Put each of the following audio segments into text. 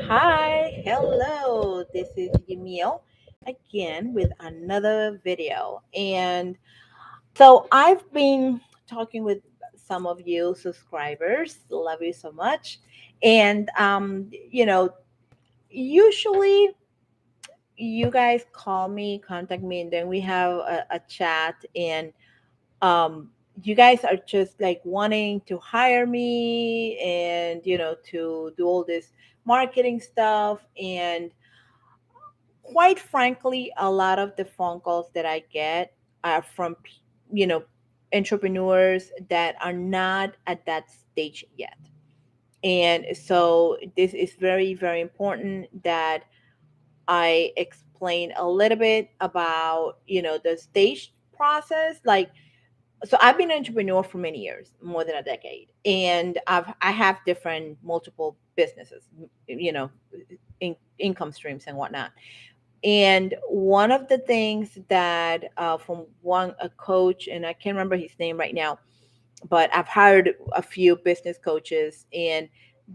Hi, hello. This is Yamil again with another video. And so I've been talking with some of you subscribers. Love you so much. And usually you guys call me, contact me, and then we have a chat and um you guys are just like wanting to hire me and to do all this marketing stuff. And quite frankly, a lot of the phone calls that I get are from, you know, entrepreneurs that are not at that stage yet. And so this is very, very important that I explain a little bit about, the stage process. Like, so I've been an entrepreneur for many years, more than a decade, and I have different multiple businesses, you know, income streams and whatnot. And one of the things that from one a coach, and I can't remember his name right now, but I've hired a few business coaches, and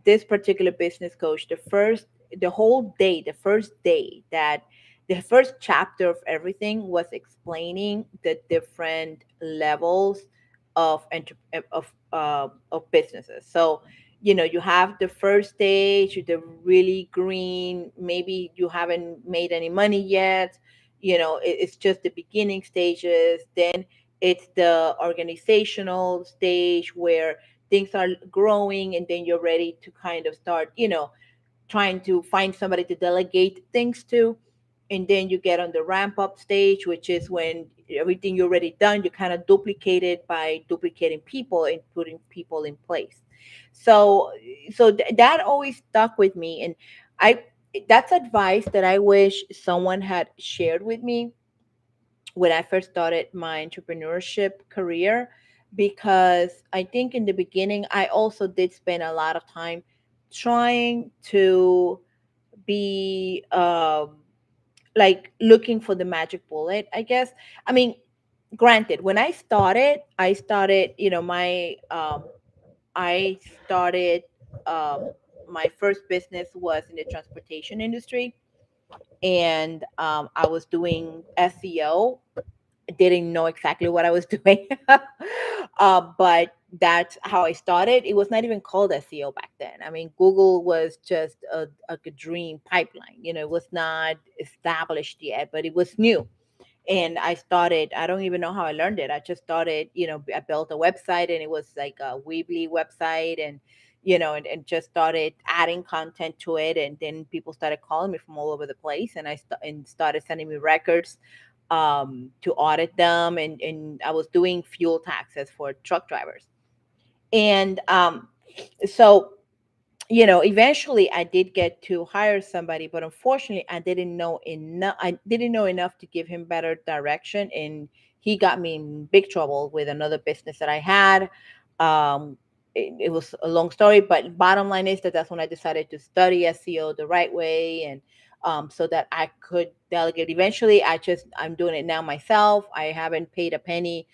this particular business coach, the whole day, the first day that the first chapter of everything was explaining the different levels of of businesses. So you have the first stage, the really green, maybe you haven't made any money yet, it's just the beginning stages. Then it's the organizational stage where things are growing, and then you're ready to kind of start, trying to find somebody to delegate things to. And then you get on the ramp up stage, which is when everything you're already done, you kind of duplicate it by duplicating people and putting people in place. So that always stuck with me. And I that's advice that I wish someone had shared with me when I first started my entrepreneurship career, because I think in the beginning I also did spend a lot of time trying to be like looking for the magic bullet, I guess. I mean, granted, when I started, I started my first business was in the transportation industry, and I was doing SEO. Didn't know exactly what I was doing. But that's how I started. It was not even called SEO back then. I mean, Google was just a dream pipeline. It was not established yet, but it was new. And I started, I don't even know how I learned it. I just started, I built a website, and it was like a Weebly website, and and just started adding content to it. And then people started calling me from all over the place, and and started sending me records to audit them. And I was doing fuel taxes for truck drivers. And so eventually I did get to hire somebody, but unfortunately I didn't know enough to give him better direction, and he got me in big trouble with another business that I had. It was a long story, but bottom line is that that's when I decided to study SEO the right way, and so that I could delegate. Eventually, I'm doing it now myself. I haven't paid a penny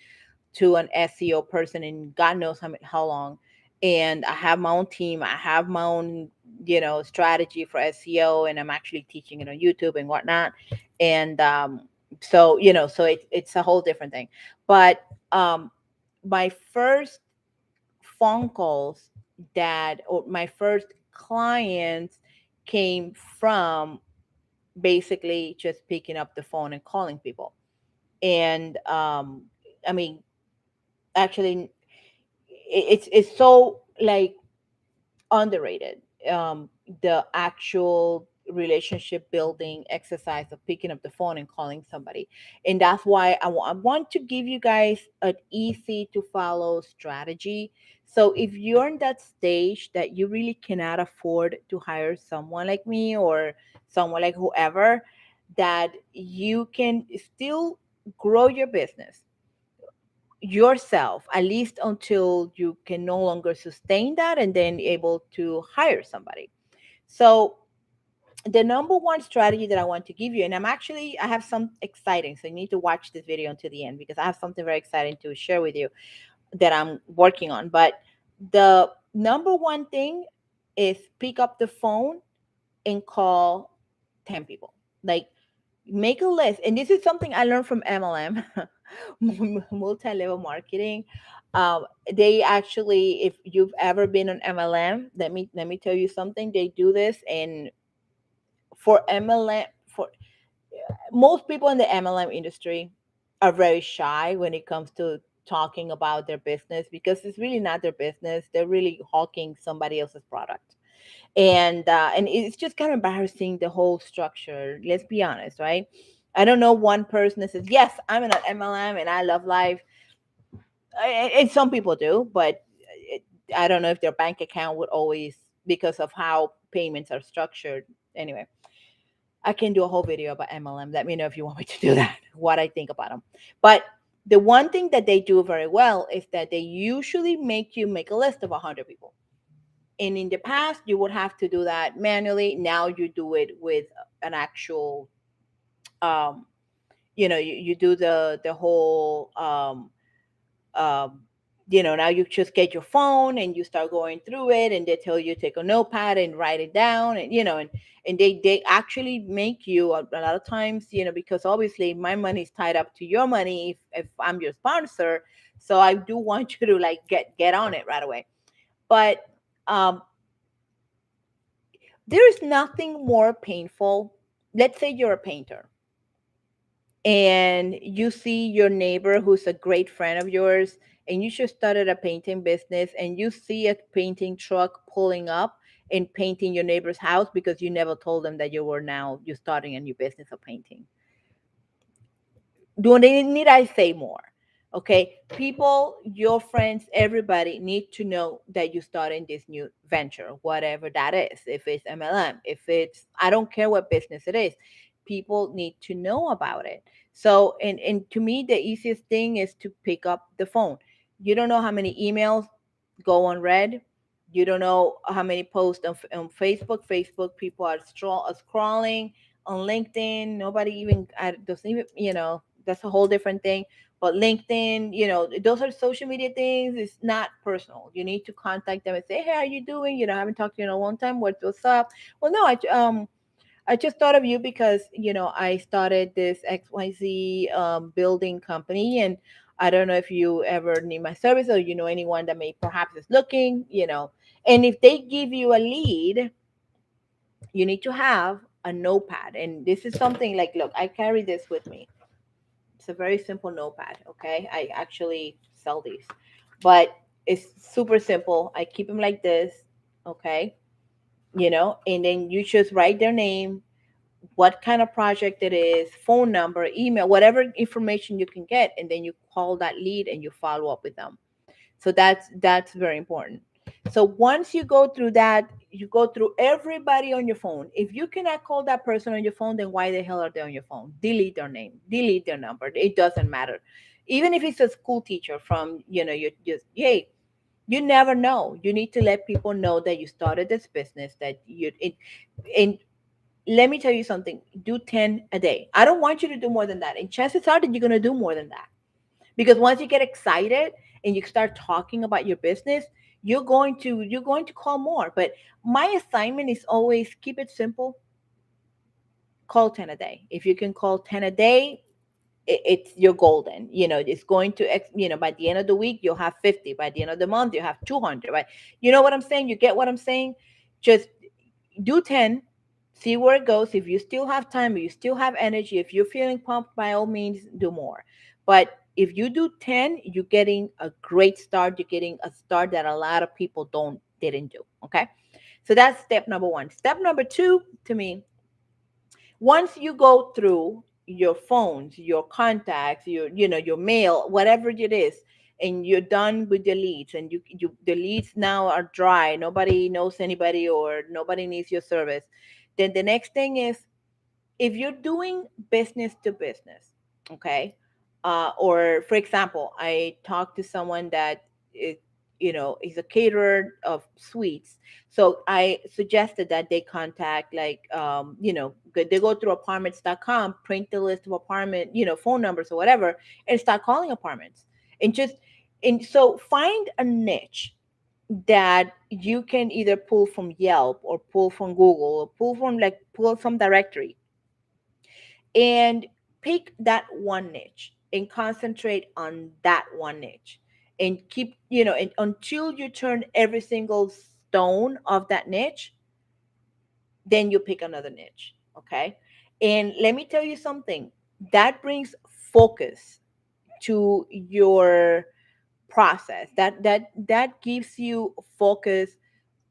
to an SEO person in God knows how long. And I have my own team. I have my own, strategy for SEO, and I'm actually teaching it on YouTube and whatnot. And so, it's a whole different thing. But my first phone calls or my first clients came from basically just picking up the phone and calling people. And I mean, actually it's so like underrated, the actual relationship building exercise of picking up the phone and calling somebody. And that's why I want to give you guys an easy to follow strategy. So if you're in that stage that you really cannot afford to hire someone like me or someone like whoever, that you can still grow your business yourself, at least until you can no longer sustain that and then able to hire somebody. So the number one strategy that I want to give you, and I have some exciting, so you need to watch this video until the end because I have something very exciting to share with you that I'm working on. But the number one thing is pick up the phone and call 10 people. Like, make a list. And this is something I learned from MLM, multi-level marketing. They actually, if you've ever been on MLM, let me tell you something. They do this, and for MLM, for most people in the MLM industry are very shy when it comes to talking about their business, because it's really not their business. They're really hawking somebody else's product. And it's just kind of embarrassing, the whole structure. Let's be honest, right? I don't know one person that says, yes, I'm in an MLM and I love life. And some people do, but it, I don't know if their bank account would always, because of how payments are structured. Anyway, I can do a whole video about MLM. Let me know if you want me to do that, what I think about them. But the one thing that they do very well is that they usually make you make a list of 100 people. And in the past, you would have to do that manually. Now you do it with an actual, um, you do the whole, um, now you just get your phone and you start going through it, and they tell you take a notepad and write it down, and they actually make you a lot of times, because obviously my money is tied up to your money if I'm your sponsor. So I do want you to like get on it right away. But um, there is nothing more painful. Let's say you're a painter and you see your neighbor who's a great friend of yours, and you just started a painting business, and you see a painting truck pulling up and painting your neighbor's house because you never told them that you're starting a new business of painting. Do they need I say more? Okay, people, your friends, everybody need to know that you're starting this new venture, whatever that is. If it's MLM, if it's, I don't care what business it is, people need to know about it. So, and to me, the easiest thing is to pick up the phone. You don't know how many emails go unread. You don't know how many posts on Facebook. Facebook people are scrolling on LinkedIn. Nobody even doesn't even, that's a whole different thing. But LinkedIn, those are social media things. It's not personal. You need to contact them and say, hey, how you doing? I haven't talked to you in a long time. What's up? Well, no, I just thought of you because I started this XYZ building company, and I don't know if you ever need my service, or anyone that may perhaps is looking. And if they give you a lead, you need to have a notepad. And this is something like, look, I carry this with me. It's a very simple notepad. Okay, I actually sell these, but it's super simple. I keep them like this. Okay, and then you just write their name, what kind of project it is, phone number, email, whatever information you can get, and then you call that lead and you follow up with them. So that's very important. So once you go through that, you go through everybody on your phone. If you cannot call that person on your phone, then why the hell are they on your phone? Delete their name, delete their number. It doesn't matter. Even if it's a school teacher from, you just, hey, you never know. You need to let people know that you started this business, that and let me tell you something, do 10 a day. I don't want you to do more than that. And chances are that you're going to do more than that. Because once you get excited and you start talking about your business, you're going to call more. But my assignment is always keep it simple. Call 10 a day. If you can call 10 a day, it's you're golden. It's going to by the end of the week you'll have 50. By the end of the month you have 200. Right? You know what I'm saying? You get what I'm saying? Just do 10, see where it goes. If you still have time, if you still have energy, if you're feeling pumped, by all means do more. But if you do 10, you're getting a great start. You're getting a start that a lot of people didn't do. Okay, so that's step number one. Step number two, to me, once you go through your phones, your contacts, your mail, whatever it is, and you're done with the leads, and you the leads now are dry, nobody knows anybody or nobody needs your service, then the next thing is, if you're doing business to business, okay, or for example, I talked to someone that is, is a caterer of sweets. So I suggested that they contact, like, they go through apartments.com, print the list of apartment, phone numbers or whatever, and start calling apartments, and so find a niche. that you can either pull from Yelp or pull from Google or pull from directory, and pick that one niche and concentrate on that one niche, and keep, and until you turn every single stone of that niche, then you pick another niche. Okay. And let me tell you something, that brings focus to your process. That gives you focus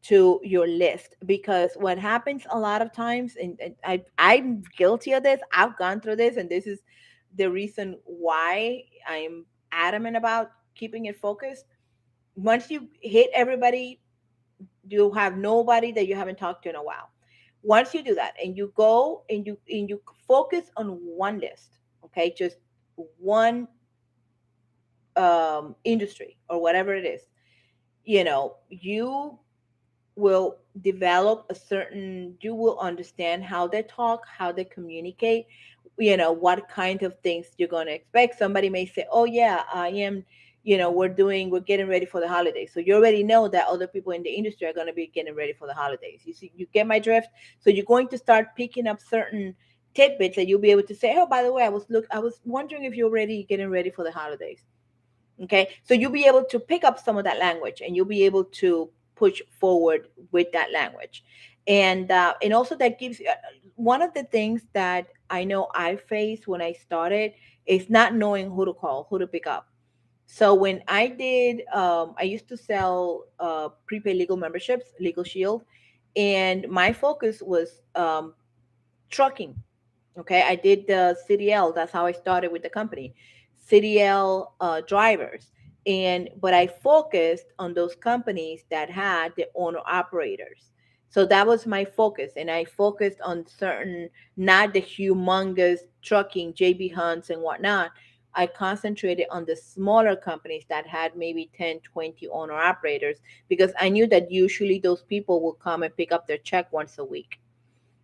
to your list, because what happens a lot of times, and I'm guilty of this, I've gone through this, and this is the reason why I'm adamant about keeping it focused. Once you hit everybody, you have nobody that you haven't talked to in a while. Once you do that, and you go and you focus on one list, okay, just one industry or whatever it is, you will develop a certain, you will understand how they talk, how they communicate, what kind of things you're going to expect. Somebody may say, oh yeah, I am, we're getting ready for the holidays, so you already know that other people in the industry are going to be getting ready for the holidays. You see, you get my drift. So you're going to start picking up certain tidbits that you'll be able to say, oh, by the way, I was wondering if you're already getting ready for the holidays. Okay, so you'll be able to pick up some of that language, and you'll be able to push forward with that language. And also that gives you one of the things that I know I faced when I started is not knowing who to call, who to pick up. So when I used to sell prepaid legal memberships, Legal Shield, and my focus was trucking. Okay, I did the CDL. That's how I started with the company, CDL drivers. And but I focused on those companies that had the owner operators. So that was my focus, and I focused on certain, not the humongous trucking, JB Hunts and whatnot. I concentrated on the smaller companies that had maybe 10, 20 owner operators, because I knew that usually those people will come and pick up their check once a week.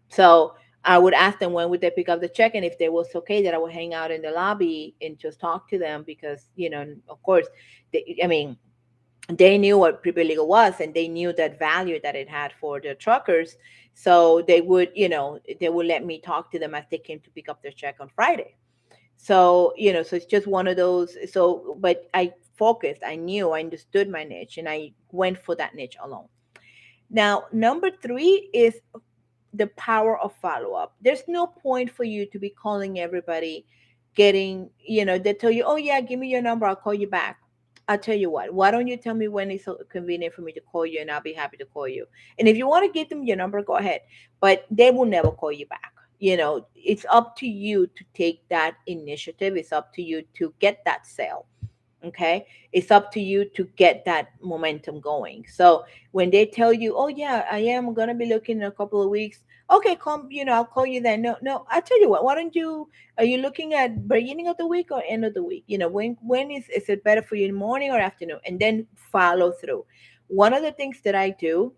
So I would ask them when would they pick up the check, and if they was okay, that I would hang out in the lobby and just talk to them, because of course, I mean, they knew what prepaid legal was, and they knew that value that it had for the truckers. So they would let me talk to them as they came to pick up their check on Friday. So so it's just one of those. So, but I focused. I knew. I understood my niche, and I went for that niche alone. Now, number three is the power of follow up. There's no point for you to be calling everybody, getting, they tell you, oh, yeah, give me your number, I'll call you back. I'll tell you what, why don't you tell me when it's so convenient for me to call you, and I'll be happy to call you. And if you want to give them your number, go ahead. But they will never call you back. It's up to you to take that initiative. It's up to you to get that sale. Okay, it's up to you to get that momentum going. So when they tell you, oh yeah, I am going to be looking in a couple of weeks, okay, come, I'll call you then. No, no, I tell you what, why don't you, are you looking at beginning of the week or end of the week? When is it better for you, in morning or afternoon? And then follow through. One of the things that I do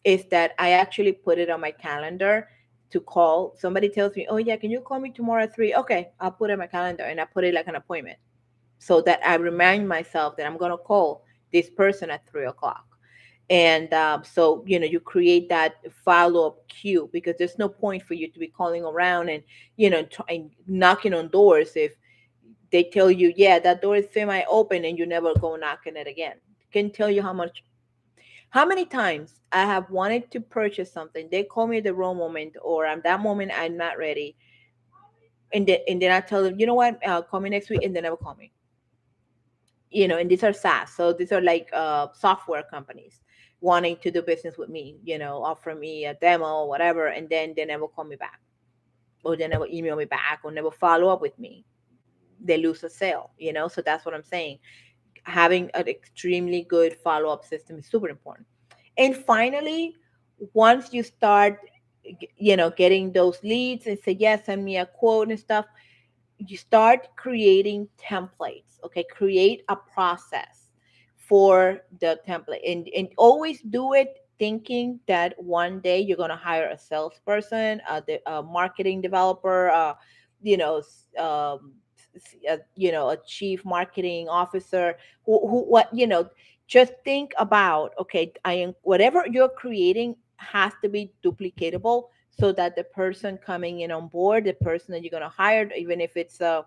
is that I actually put it on my calendar to call. Somebody tells me, oh yeah, can you call me tomorrow at 3? Okay, I'll put it on my calendar, and I put it like an appointment, so that I remind myself that I'm going to call this person at 3 o'clock. And so, you create that follow up queue, because there's no point for you to be calling around and, knocking on doors if they tell you, yeah, that door is semi open, and you never go knocking it again. Can tell you how many times I have wanted to purchase something. They call me at the wrong moment, or at that moment I'm not ready. And then I tell them, you know what, call me next week, and they never call me. And these are SaaS. So these are like software companies wanting to do business with me, offer me a demo or whatever, and then they never call me back, or they never email me back, or never follow up with me. They lose a sale. So that's what I'm saying. Having an extremely good follow up system is super important. And finally, once you start, getting those leads and say, yes, send me a quote and stuff, you start creating templates. Okay, create a process for the template, and always do it thinking that one day you're going to hire a salesperson, a marketing developer, you know s- um, a chief marketing officer, who what, just think about, okay, I am, whatever you're creating has to be duplicatable, so that the person coming in on board, the person that you're going to hire, even if it's a,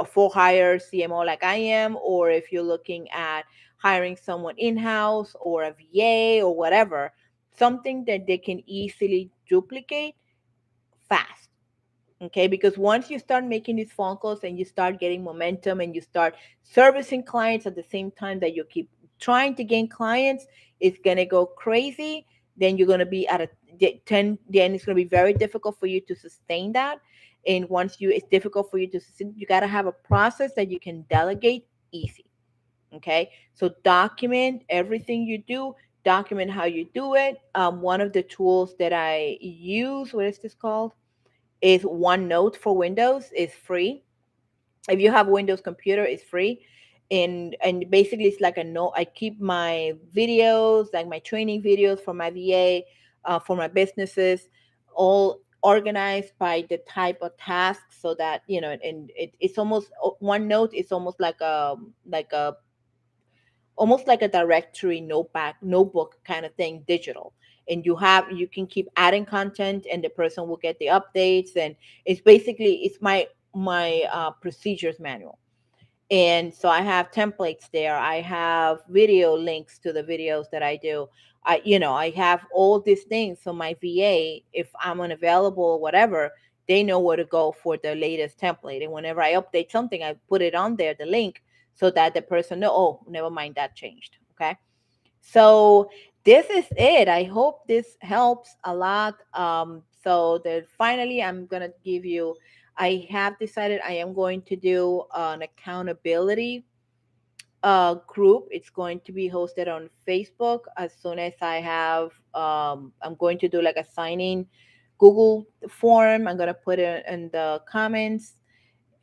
for hire CMO like I am, or if you're looking at hiring someone in-house or a VA or whatever, something that they can easily duplicate fast. Okay, because once you start making these phone calls and you start getting momentum and you start servicing clients at the same time that you keep trying to gain clients, it's going to go crazy. Then you're going to be at a 10, then it's going to be very difficult for you to sustain that. And once you, it's difficult for you to sustain, you got to have a process that you can delegate easy. Okay, so document everything you do, document how you do it. One of the tools that I use, what is this called, is OneNote for Windows. Is free. If you have Windows computer, it's free. And basically it's like a note. I keep my videos, like my training videos for my VA, for my businesses, all organized by the type of task, so that and it's almost, OneNote is almost like a directory notebook kind of thing, digital. And you can keep adding content, and the person will get the updates. And it's my procedures manual. And so I have templates there. I have video links to the videos that I do. I have all these things. So my VA, if I'm unavailable or whatever, they know where to go for the latest template. And whenever I update something, I put it on there, the link, so that the person know, oh, never mind, that changed. Okay. So this is it. I hope this helps a lot. So that finally, I'm gonna give you. I have decided I am going to do an accountability group. It's going to be hosted on Facebook. As soon as I have, I'm going to do like a signing Google form. I'm gonna put it in the comments,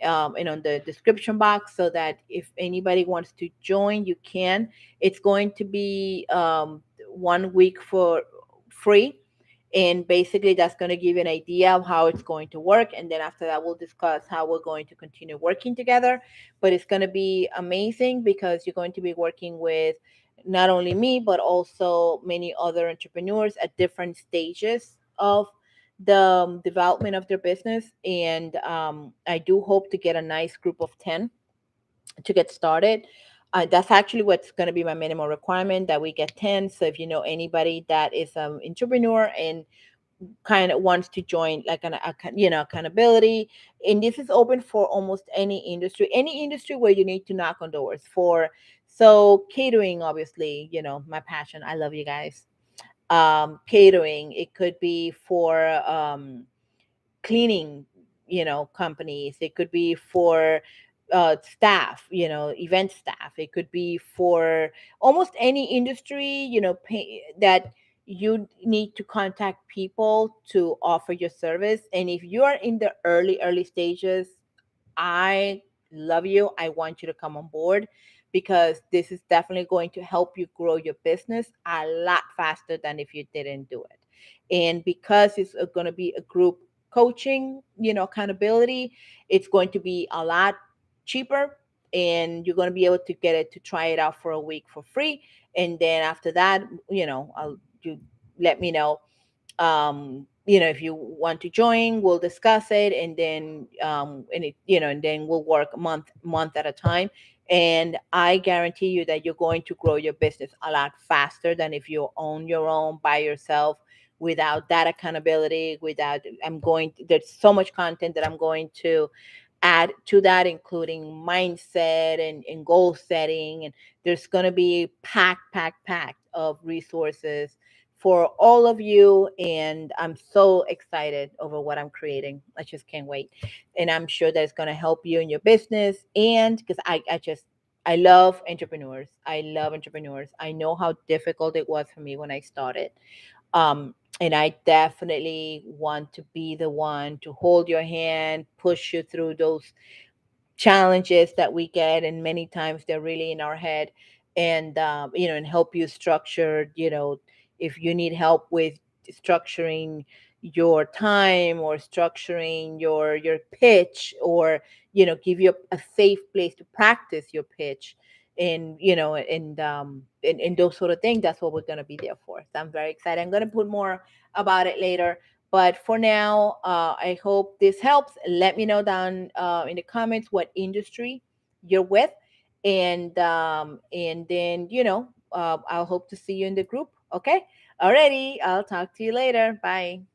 and on the description box, so that if anybody wants to join, you can. It's going to be 1 week for free. And basically, that's going to give you an idea of how it's going to work. And then after that, we'll discuss how we're going to continue working together. But it's going to be amazing, because you're going to be working with not only me, but also many other entrepreneurs at different stages of the development of their business. And I do hope to get a nice group of 10 to get started. That's actually what's going to be my minimum requirement, that we get 10. So if you know anybody that is an entrepreneur and kind of wants to join, like accountability, and this is open for almost any industry where you need to knock on doors for. So catering, obviously, my passion. I love you guys. Catering, it could be for cleaning, companies. It could be for staff, event staff. It could be for almost any industry, that you need to contact people to offer your service. And if you are in the early stages, I love you. I want you to come on board, because this is definitely going to help you grow your business a lot faster than if you didn't do it. And because it's going to be a group coaching, accountability, it's going to be a lot cheaper, and you're going to be able to get it to try it out for a week for free. And then after that, you let me know, if you want to join, we'll discuss it. And then and then we'll work month at a time. And I guarantee you that you're going to grow your business a lot faster than if you own your own by yourself, without that accountability. Without, there's so much content that I'm going to add to that, including mindset and goal setting. And there's going to be packed of resources for all of you. And I'm so excited over what I'm creating. I just can't wait. And I'm sure that it's going to help you in your business. And because I love entrepreneurs. I love entrepreneurs. I know how difficult it was for me when I started. And I definitely want to be the one to hold your hand, push you through those challenges that we get, and many times they're really in our head. And and help you structure, if you need help with structuring your time, or structuring your pitch, or give you a safe place to practice your pitch. and and those sort of things. That's what we're going to be there for. So I'm very excited. I'm going to put more about it later, but for now, I hope this helps. Let me know down in the comments what industry you're with, and then I'll hope to see you in the group. Okay. Alrighty, I'll talk to you later. Bye.